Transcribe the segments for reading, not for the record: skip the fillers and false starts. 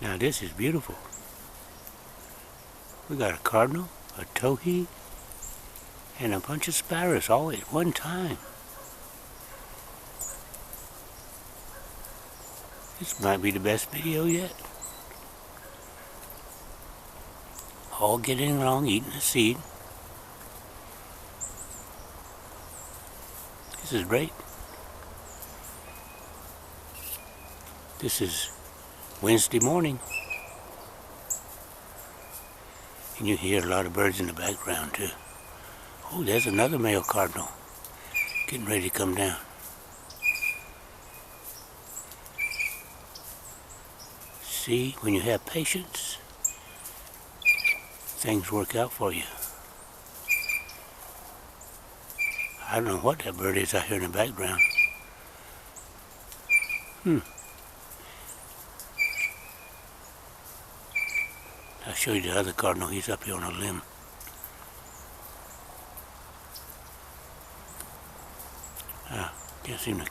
Now this is beautiful. We got a cardinal, a towhee, and a bunch of sparrows all at one time. This might be the best video yet. All getting along, eating the seed. This is great. This is Wednesday morning. And you hear a lot of birds in the background too. Oh, there's another male cardinal getting ready to come down. See, when you have patience, things work out for you. I don't know what that bird is out here in the background. I'll show you the other cardinal. He's up here on a limb. Can't seem to...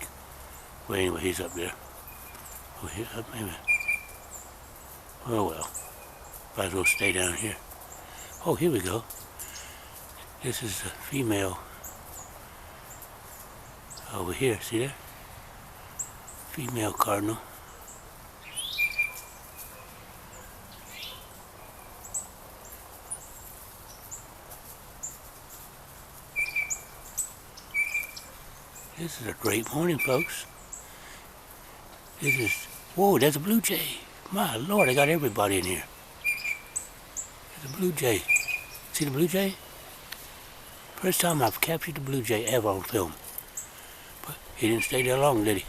Well, anyway, he's up there. Oh, he's up maybe. Oh well. Might as well stay down here. Oh, here we go. This is a female over here. See there? Female cardinal. This is a great morning, folks. This is... Whoa, there's a blue jay. My Lord, I got everybody in here. There's a blue jay. See the blue jay? First time I've captured the blue jay ever on film. But he didn't stay there long, did he?